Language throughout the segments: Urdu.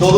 2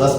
10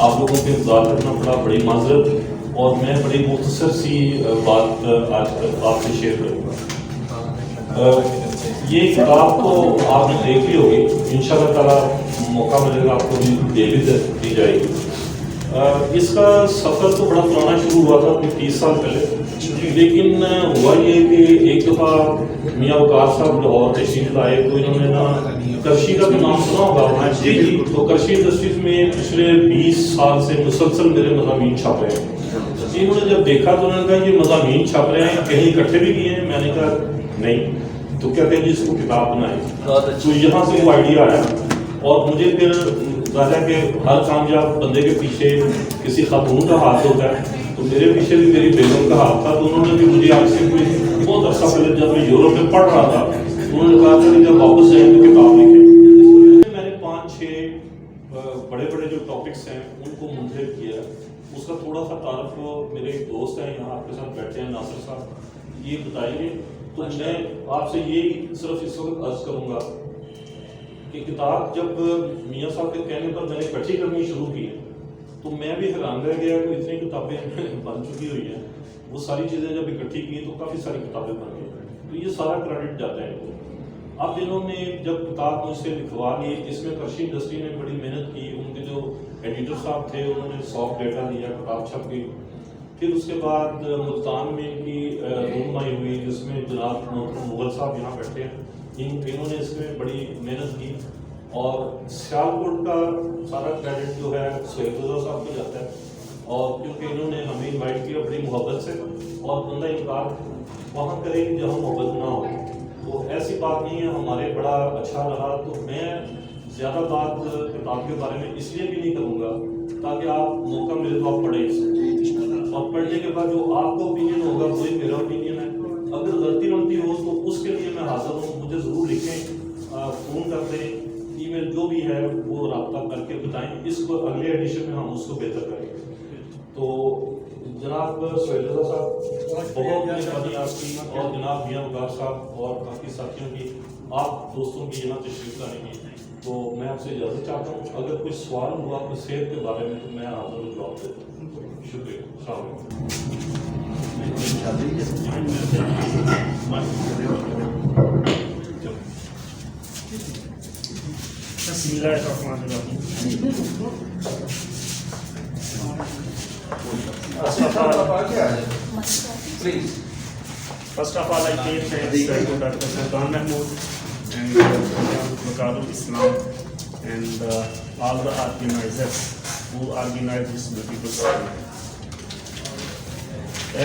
آپ لوگوں کے انتظار کرنا پڑا, بڑی معذرت, اور میں بڑی مختصر سی بات آج آپ سے شیئر کروں گا. یہ کتاب تو آپ نے دیکھ لی ہوگی, ان شاء اللہ تعالیٰ موقع ملے گا آپ کو بھی دے دی جائے گی. اس کا سفر تو بڑا پرانا شروع ہوا تھا اپنے 30 سال پہلے, لیکن ہوا یہ کہ ایک دفعہ میاں وقار صاحب لاہور تشریف لائے تو انہوں نے نا کرشی کا تو نام سنا ہوگا. جی, تو کرشی انڈسٹریز میں پچھلے 20 سال سے مسلسل میرے مضامین چھپ رہے ہیں. انہوں نے جب دیکھا تو انہوں نے کہا یہ مضامین چھپ رہے ہیں, کہیں اکٹھے بھی کیے ہیں؟ میں نے کہا نہیں. تو کہتے ہیں جی اس کو کتاب بنائیں. تو یہاں سے وہ آئیڈیا آیا, اور مجھے پھر ظاہر ہے کہ ہر کامیاب بندے کے پیچھے کسی خاتون کا ہاتھ ہوتا ہے, تو میرے پیچھے بھی میری بیگم کا ہاتھ تھا. تو انہوں نے بھی مجھے آج سے کوئی بہت عرصہ پہلے جب میں یورپ میں پڑھ رہا تھا, انہوں نے کہا تھا کہ جب واپس جائیں تو کتاب لکھیں. میں نے 5-6 بڑے بڑے جو ٹاپکس ہیں ان کو منتخب کیا. اس کا تھوڑا سا تعارف میرے ایک دوست ہیں یہاں آپ کے ساتھ بیٹھے ہیں, ناصر صاحب, یہ بتائیں گے. تو میں آپ سے یہی صرف اس وقت عرض کروں گا کہ کتاب جب میاں صاحب کے کہنے پر میں نے اکٹھی کرنی شروع کی ہے تو میں بھی حیران رہ گیا کہ اتنی کتابیں بن چکی ہوئی ہیں. وہ ساری چیزیں جب اکٹھی کی تو کافی ساری کتابیں بن گئی. تو یہ سارا کریڈٹ جاتا ہے. اب انہوں نے جب کتاب مجھ سے لکھوا لی, اس میں کرشی انڈسٹری نے بڑی محنت کی. ان کے جو ایڈیٹر صاحب تھے انہوں نے سافٹ ڈیٹا دیا, کتاب چھپ گئی. پھر اس کے بعد ملتان میں ان کی رونمائی ہوئی جس میں جناب مغل صاحب یہاں بیٹھے ہیں, انہوں نے اس میں بڑی محنت کی. اور سیالکوٹ کا سارا کریڈٹ جو ہے سہیل رضا صاحب کو جاتا ہے, اور کیونکہ انہوں نے ہمیں انوائٹ کیا بڑی محبت سے, اور بندہ انکار وہاں کرے جہاں محبت نہ ہو. تو ایسی بات نہیں ہے, ہمارے بڑا اچھا رہا. تو میں زیادہ بات کتاب کے بارے میں اس لیے بھی نہیں کروں گا تاکہ آپ موقع ملے تو آپ پڑھیں اسے, اور پڑھنے کے بعد جو آپ کو اوپینین ہوگا وہی میرا اوپینین ہے. اگر غلطی ہو تو اس کے لیے میں حاضر ہوں, مجھے ضرور لکھیں, فون کر دیں, ای میل جو بھی ہے وہ رابطہ کر کے بتائیں. اس کو اگلے ایڈیشن میں ہم اس کو بہتر کریں گے. تو جناب سہیل رضا صاحب بہت مہربانی آپ کی, اور جناب میاں وقار صاحب اور باقی ساتھیوں کی, آپ دوستوں کی یہاں تشریف لانے کی. تو میں آپ سے اجازت چاہتا ہوں, اگر کوئی سوال ہوا اپنی صحت کے بارے میں تو میں آپ کو جواب دیتا ہوں. شکریہ. السلام First of all, I pay thanks to Dr. Sultan Mahmood and Waqarul Islam and all the organizers who organized this beautiful program.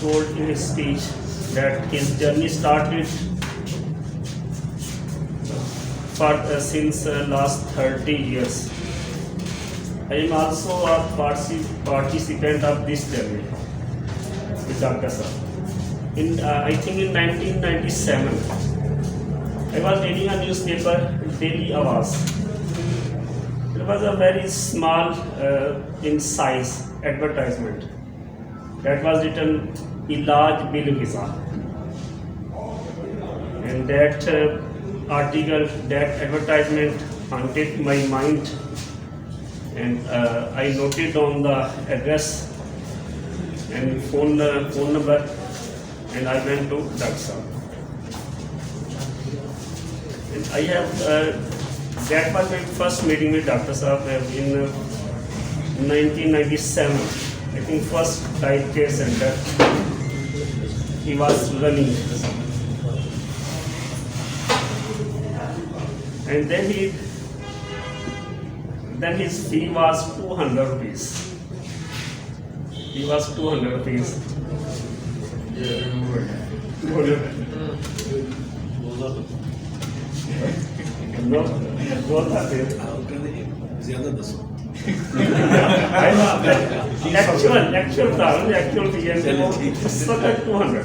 told in his speech that his journey started since last 30 years. I am also a participant of this journey with Dr. Saab. I think in 1997, I was reading a newspaper, Daily Awaz. It was a very small in size advertisement that was written Ilaj Bil Ghiza. And that article, that advertisement haunted my mind. And I noted on the address and phone number, and I went to Dr. Saab. And I have that was my first meeting with Dr. Saab in 1997. I think first diet care center he was running, and then his fee was 200 rupees. He was 200 rupees. No, both are there. Actual problem, actual fee is 200.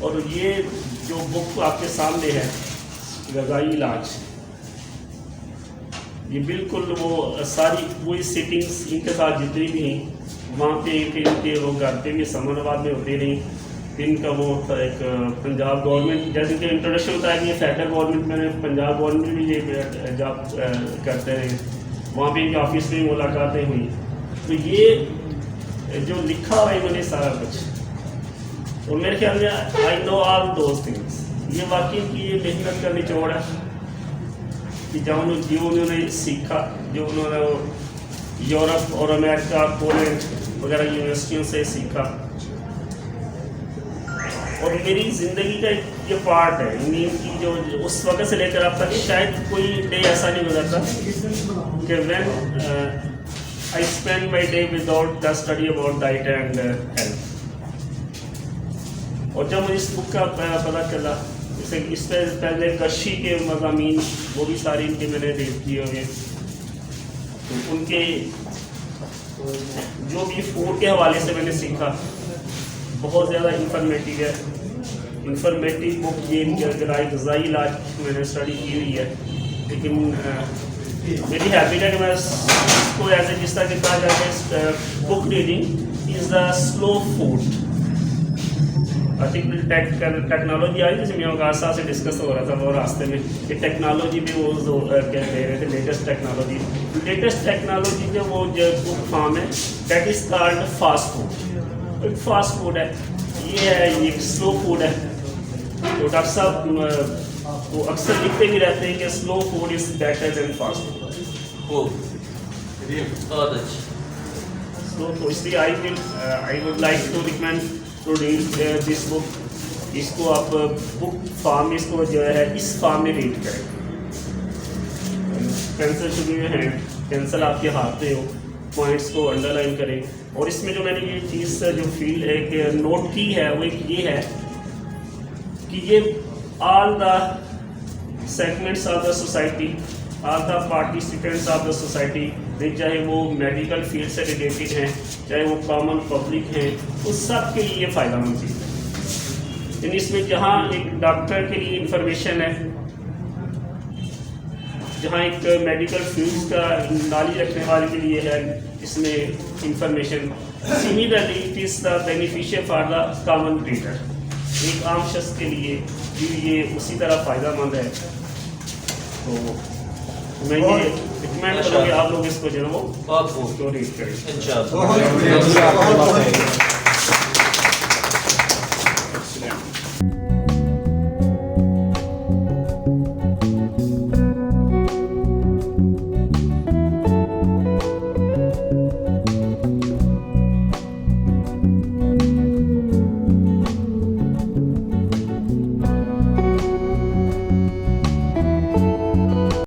اور یہ جو بک آپ کے سامنے ہے غذائی علاج، یہ بالکل وہ ساری وہی سیٹنگس ان کے ساتھ جتنی بھی ہیں وہاں پہ ان کے وہ گھر پہ بھی سمن آباد میں ہوتے نہیں، ان کا وہ ایک پنجاب گورنمنٹ جیسے کہ انٹروڈکشن ہوتا ہے کہ یہ فیڈرل گورنمنٹ میں پنجاب گورنمنٹ بھی یہ جاب کرتے ہیں، وہاں پہ ان کے آفس میں ملاقاتیں ہوئی. تو یہ جو لکھا ہوا ہے انہوں نے سارا کچھ، اور میرے خیال میں آئی نو آل دوز تھنگس. یہ واقعی کی یہ محنت کا نچوڑ ہے کہ جو انہوں نے سیکھا، جو انہوں نے یورپ اور امریکہ پولینڈ وغیرہ یونیورسٹیوں سے سیکھا، اور میری زندگی کا یہ پارٹ ہے. نیند کی جو اس وقت سے لے کر اب تک شاید کوئی ڈے ایسا نہیں گزرتا کہ when I spend my day without the study about diet and health. اور جب مجھے اس بک کا پتہ چلا، جیسے اس سے پہلے کشی کے مضامین وہ بھی سارے ان کے میں نے دیکھ کیے ہوئے، تو ان کے جو بھی فوڈ کے حوالے سے میں نے سیکھا بہت زیادہ انفارمیٹیو ہے. انفارمیٹیو بک یہ غذائی علاج میں نے اسٹڈی کی ہوئی ہے، لیکن میری ہیبٹ ہے کہ میں اس کو ایسے جس طرح کہ کہا جاتا ہے book reading is the slow food. Technology آئی جیسے میاں وقار صاحب سے ڈسکس ہو رہا تھا وہ راستے میں کہ ٹیکنالوجی بھی وہ کہہ رہے تھے لیٹسٹ ٹیکنالوجی جو وہ جو بک فارم ہے that is called fast food. ایک فاسٹ فوڈ ہے، یہ ہے ایک سلو فوڈ ہے. تو ڈاکٹر صاحب وہ اکثر لکھتے بھی رہتے ہیں کہ slow food is better than fast food. تو اس لیے I would like to recommend to read this book. اس کو آپ بک فارم اس کو جو ہے اس فارم میں ریڈ کریں. Pencil to be hand, pencil آپ کے ہاتھ میں ہو، پوائنٹس کو انڈر لائن کریں. اور اس میں جو میں نے یہ چیز جو فیل ہے کہ نوٹ کی ہے وہ ایک یہ ہے کہ یہ all the segments of the society, all the participants of the society, چاہے وہ میڈیکل فیلڈ سے ریلیٹڈ ہیں، چاہے وہ کامن پبلک ہیں، اس سب کے لیے یہ فائدہ مند چیز ہے. یعنی اس میں جہاں ایک ڈاکٹر کے لیے انفارمیشن ہے، جہاں ایک میڈیکل فیلڈ کا نالج رکھنے والے کے لیے ہے اس میں information, similarly it is the beneficial for the common reader. ایک عام شخص کے لیے بھی یہ اسی طرح فائدہ مند ہے. تو میں یہ ریکمینڈ کروں کہ آپ لوگ اس کو جو ہے وہ ریڈ کریں. انشاءاللہ.